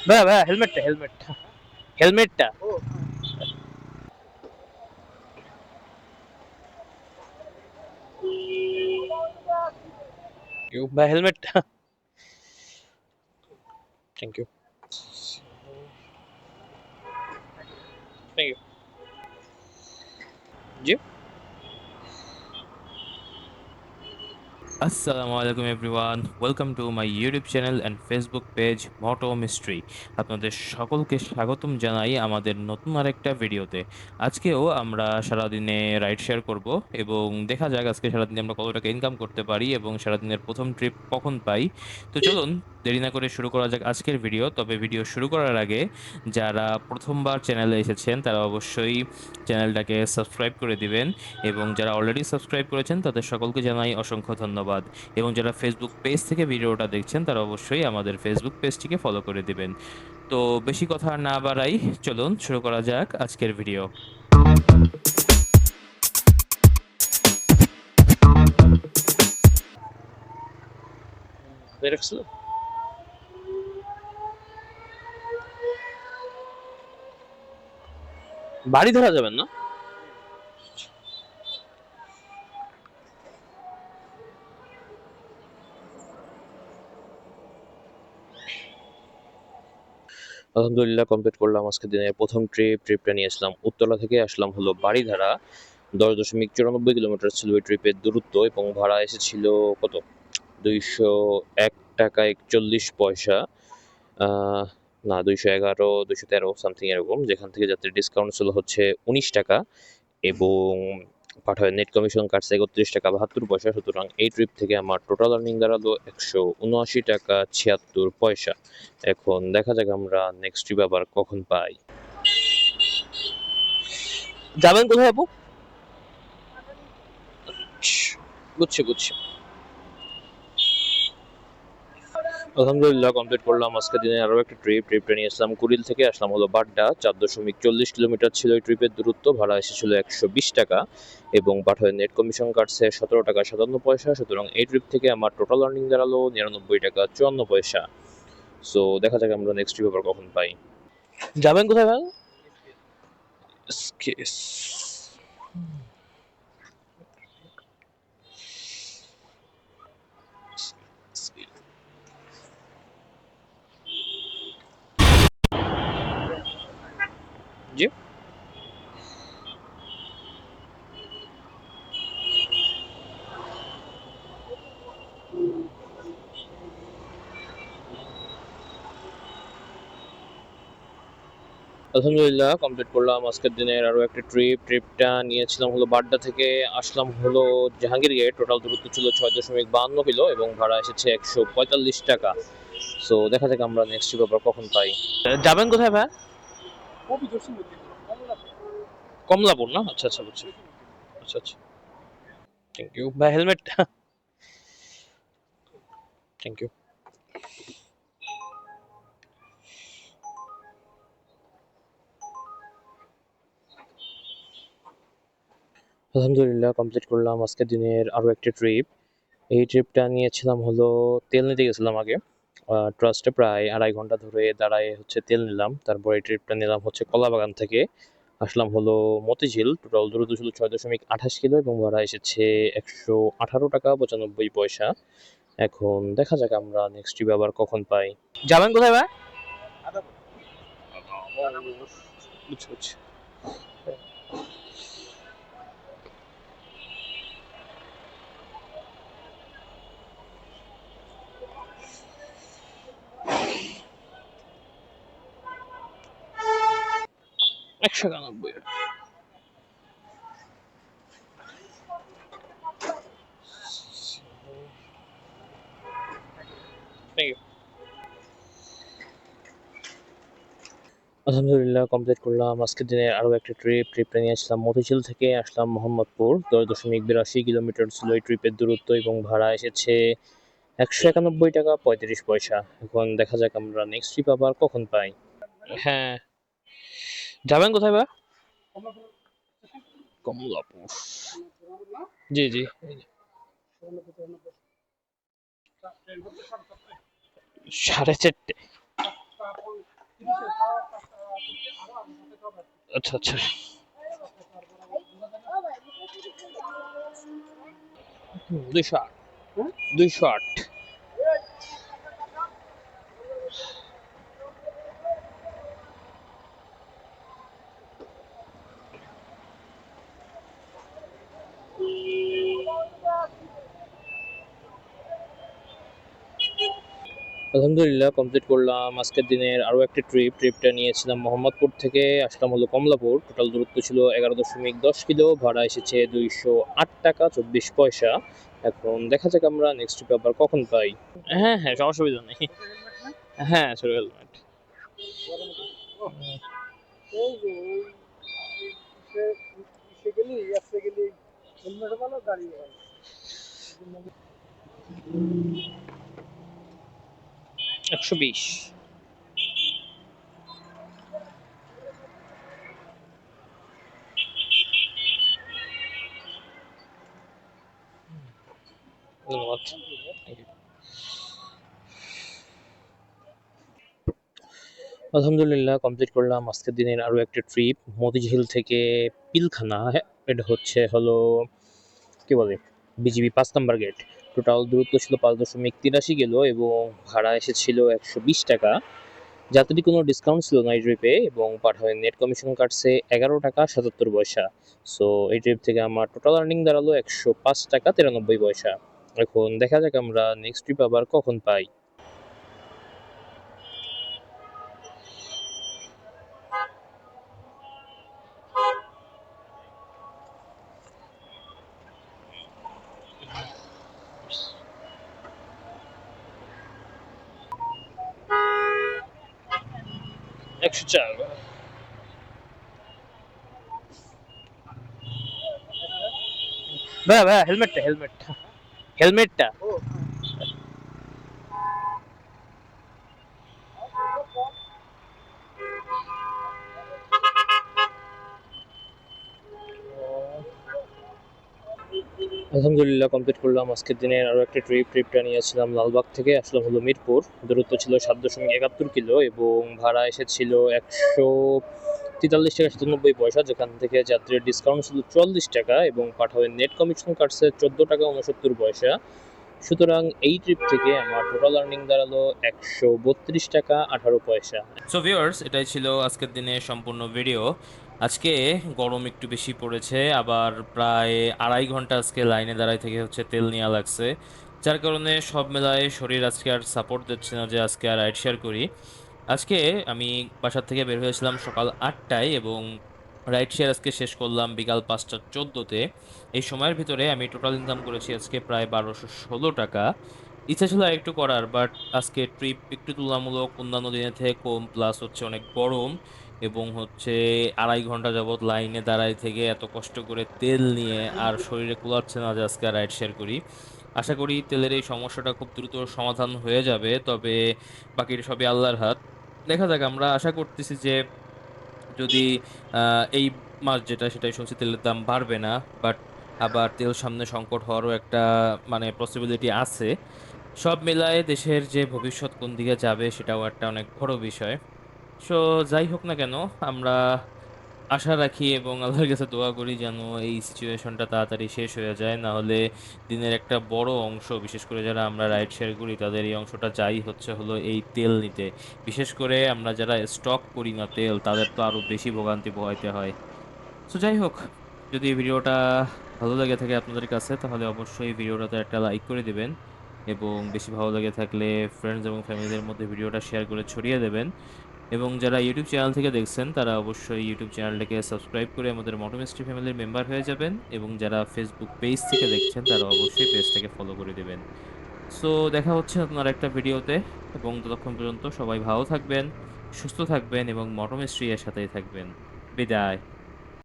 ভাইয়া ভাইয়া হেলমেটটা হেলমেটটা হেলমেটটা ভাই হেলমেটটা thank you thank you ji আসসালামু আলাইকুম everyone, welcome to my YouTube channel and Facebook page Moto Mystery. আপনাদের সকলকে স্বাগতম জানাই আমাদের নতুন আরেকটা ভিডিওতে। আজকেও আমরা সারাদিনে রাইড শেয়ার করব এবং দেখা যাক আজকে সারাদিনে আমরা কত টাকা ইনকাম করতে পারি এবং সারাদিনের প্রথম ট্রিপ কখন পাই। তো চলুন দেরি না করে শুরু করা যাক আজকের ভিডিও। তবে ভিডিও শুরু করার আগে যারা প্রথমবার চ্যানেলে এসেছেন তারা অবশ্যই চ্যানেলটাকে সাবস্ক্রাইব করে দিবেন এবং যারা অলরেডি সাবস্ক্রাইব করেছেন তাদের সকলকে জানাই অসংখ্য ধন্যবাদ। এবং যারা ফেসবুক পেজ থেকে ভিডিওটা দেখছেন তারা অবশ্যই আমাদের ফেসবুক পেজটিকে ফলো করে দিবেন। তো বেশি কথা না বাড়াই, চলুন শুরু করা যাক আজকের ভিডিও। রাখছিল বাড়ি ধরা যাবেন না। আলহামদুলিল্লাহ কমপ্লিট করলাম আজকে দিনের প্রথম ট্রিপটা নিয়ে আসলাম উত্তরা থেকে আসলাম হলো বাড়িধারা। 10.94 কিলোমিটার ছিল ওই ট্রিপের দূরত্ব এবং ভাড়া এসেছিল কত 201 টাকা 41 পয়সা। আহ, না 211 213 সামথিং এরকম, যেখান থেকে যাত্রীর ডিসকাউন্ট ছিল হচ্ছে 19 টাকা এবং পাঠায় নেট কমিশন কাটছে 31 টাকা 72 পয়সা। সুতরাং এই ট্রিপ থেকে আমার টোটাল আর্নিং দাঁড়ালো 179 টাকা 76 পয়সা। এখন দেখা যাক আমরা নেক্সট ট্রিপ আবার কখন পাই। যাবেন কোথায় আপু? বুঝছি বুঝছি। আলহামদুলিল্লাহ কমপ্লিট করলাম আজকে দিনে আরো একটা ট্রিপটা নিয়ে আসলাম কুড়িল থেকে আসলাম হলো বাড্ডা। 4.40 কিলোমিটার ছিল এই ট্রিপের দূরত্ব, ভাড়া এসেছিল 120 টাকা এবং পাঠায় নেট কমিশন কাটছে 17 টাকা 57 পয়সা। সুতরাং এই ট্রিপ থেকে আমার টোটাল আর্নিং দাঁড়ালো 99 টাকা 54 পয়সা। সো দেখা যাক আমরা নেক্সট ট্রিপ আবার কখন পাই। যাবেন কোথায় ভাই? জি আলহামদুলিল্লাহ কমপ্লিট করলাম আজকের দিনের আরো একটা ট্রিপটা নিয়েছিলাম হলো বাড্ডা থেকে আসলাম হলো জাহাঙ্গীর গেট। টোটাল দূরত্ব ছিল 6.52 কিলো এবং ভাড়া এসেছে 145 টাকা। সো দেখা যাক আমরা নেক্সট ট্রিপ আবার কখন পাই। যাবেন কোথায় ভাই? কমলাপুর না? আচ্ছা আচ্ছা বুঝছি। আচ্ছা আচ্ছা থ্যাংক ইউ ভাই হেলমেট থ্যাংক ইউ। আলহামদুলিল্লাহ কমপ্লিট করলাম আজকের দিনের আরো একটা ট্রিপ। এই ট্রিপটা নিয়েছিলাম হলো তেল নিতে গেছিলাম আগে ট্রাস্টে, প্রায় 2.5 ঘন্টা ধরে দাঁড়ায় হচ্ছে তেল নিলাম। তারপর এই ট্রিপটা নিলাম হচ্ছে কলাবাগান থেকে আসলাম হলো মতিঝিল। টোটাল দূরত্ব ছিল 6.28 কিলো এবং ভাড়া এসেছে 118 টাকা 95 পয়সা। এখন দেখা যাক আমরা নেক্সট ট্রিপ আবার কখন পাই। যাবেন কোথায় ভাই? বুঝছি বুঝছি। 191। Thank you. আলহামদুলিল্লাহ কমপ্লিট করলাম আজকের দিনে আরো একটা ট্রিপটা নিয়ে আসলাম মতিঝিল থেকে আসলাম মোহাম্মদপুর। 10.82 কিলোমিটার ছিল এই ট্রিপের দূরত্ব এবং ভাড়া এসেছে 191 টাকা 35 পয়সা। এখন দেখা যাক আমরা নেক্সট ট্রিপ আবার কখন পাই। হ্যাঁ যাবেন কোথায় বা? কমলাপুর। জি জি 4:30। আচ্ছা আচ্ছা, 208, 208। আলহামদুলিল্লাহ কমপ্লিট করলাম আজকের দিনের আরও একটা ট্রিপটা নিয়েছিলাম মোহাম্মদপুর থেকে, আসলাম হলো কমলাপুর। টোটাল দূরত্ব ছিল 11.10 কিলো, ভাড়া এসেছে 208 টাকা 24 পয়সা। এখন দেখা যাক আমরা নেক্সট ট্রিপে আবার কখন পাই। হ্যাঁ হ্যাঁ, অসুবিধা নেই। হ্যাঁ, ছোট হেলমেট। হুম, 120। ধন্যবাদ। Thank you. আলহামদুলিল্লাহ কমপ্লিট করলাম আজকের দিনের আরও একটা ট্রিপ মতিঝিল থেকে পিলখানা। হ্যাঁ, এটা হলো কি বলে, বিজিবি 5 নম্বর গেট। টোটাল দূরত্ব ছিল 5.83 কিলো এবং ভাড়া এসেছিল 120 টাকা। যাত্রী কোনো ডিসকাউন্ট ছিল না এই ট্রিপে, এবং পাঠায় নেট কমিশন কাটছে 11 টাকা 77 পয়সা। সো এই ট্রিপ থেকে আমার টোটাল আর্নিং দাঁড়ালো 105 টাকা 93 পয়সা। এখন দেখা যাক আমরা নেক্সট ট্রিপ আবার কখন পাই। একশো চার। ভাইয়া ভাইয়া, হেলমেটটা। আলহামদুলিল্লাহ কমপ্লিট করলাম আজকের দিনের আরও একটা ট্রিপটা নিয়েছিলাম লালবাগ থেকে, আসলাম হলো মিরপুর। দূরত্ব ছিল 7.71 কিলো এবং ভাড়া এসেছিল 143 টাকা 97 পয়সা, যেখান থেকে যাত্রীর ডিসকাউন্ট ছিল 44 টাকা এবং পাঠাবেন নেট কমিশন কাটছে 14 টাকা 69 পয়সা। সুতরাং এই ট্রিপ থেকে আমার টোটাল আর্নিং দাঁড়ালো 132 টাকা 18 পয়সা। সো ভিউয়ার্স, এটাই ছিল আজকের দিনে সম্পূর্ণ ভিডিও। আজকে গরম একটু বেশি পড়েছে, আবার প্রায় 2.5 ঘন্টা আজকে লাইনে দাঁড়াই থেকে তেল নেওয়া লাগছে, যার কারণে সব মেলায় শরীর আজকে আর সাপোর্ট দিচ্ছে না যে আজকে আর রাইড শেয়ার করি। আজকে আমি বাসার থেকে বের হয়েছিলাম সকাল 8টায় এবং রাইড শেয়ার আজকে শেষ করলাম বিকাল 5টা 14তে। এই সময়ের ভিতরে আমি টোটাল ইনকাম করেছি আজকে প্রায় 1216 টাকা। ইচ্ছা ছিল একটু করার, বাট আজকে ট্রিপ একটু তুলনামূলক অন্যান্য দিনের থেকে কম, প্লাস অনেক গরম এবং 2.5 ঘন্টা যাবত লাইনে দাঁড়ায় থেকে এত কষ্ট করে তেল নিয়ে আর শরীরে কুলাচ্ছে না যে আজকে রাইড শেয়ার করি। আশা করি তেলের এই সমস্যাটা খুব দ্রুত সমাধান হয়ে যাবে, তবে বাকির সবই আল্লাহর হাত। দেখা যাক, আমরা আশা করতেছি যে যদি এই মাস যেটা সেটাই শুনছি তেলের দাম বাড়বে না, বাট আবার তেল সামনে সংকট হওয়ারও একটা পসিবিলিটি আছে। সব মিলায়ে দেশের যে ভবিষ্যৎ কোন দিকে যাবে সেটাও একটা অনেক বড় বিষয়। সো যাই হোক না কেন, আমরা আশা রাখি এবং আল্লাহর কাছে দোয়া করি যেন এই সিচুয়েশনটা তাড়াতাড়ি শেষ হয়ে যায়, না হলে দিনের একটা বড় অংশ, বিশেষ করে যারা আমরা রাইড শেয়ার করি তাদের এই অংশটা যাই হলো এই তেল নিতে। বিশেষ করে আমরা যারা স্টক করি না তেল, তাদের তো আরো বেশি ভোগান্তি পোহাইতে হয়। সো যাই হোক, যদি এই ভিডিওটা ভালো লেগে থাকে আপনাদের কাছে তাহলে অবশ্যই ভিডিওটাতে একটা লাইক করে দিবেন, এবং বেশি ভালো লেগে থাকলে ফ্রেন্ডস এবং ফ্যামিলিদের মধ্যে ভিডিওটা শেয়ার করে ছড়িয়ে দেবেন। এবং যারা ইউটিউব চ্যানেল থেকে দেখছেন তারা অবশ্যই ইউটিউব চ্যানেলটাকে সাবস্ক্রাইব করে আমাদের মোটো মিস্ট্রি ফ্যামিলির মেম্বার হয়ে যাবেন, এবং যারা ফেসবুক পেজ থেকে দেখছেন তারা অবশ্যই পেজটাকে ফলো করে দেবেন। সো দেখা হচ্ছে আপনার একটা ভিডিওতে, এবং ততক্ষণ পর্যন্ত সবাই ভালো থাকবেন, সুস্থ থাকবেন এবং মোটো মিস্ট্রি এর সাথেই থাকবেন। বিদায়।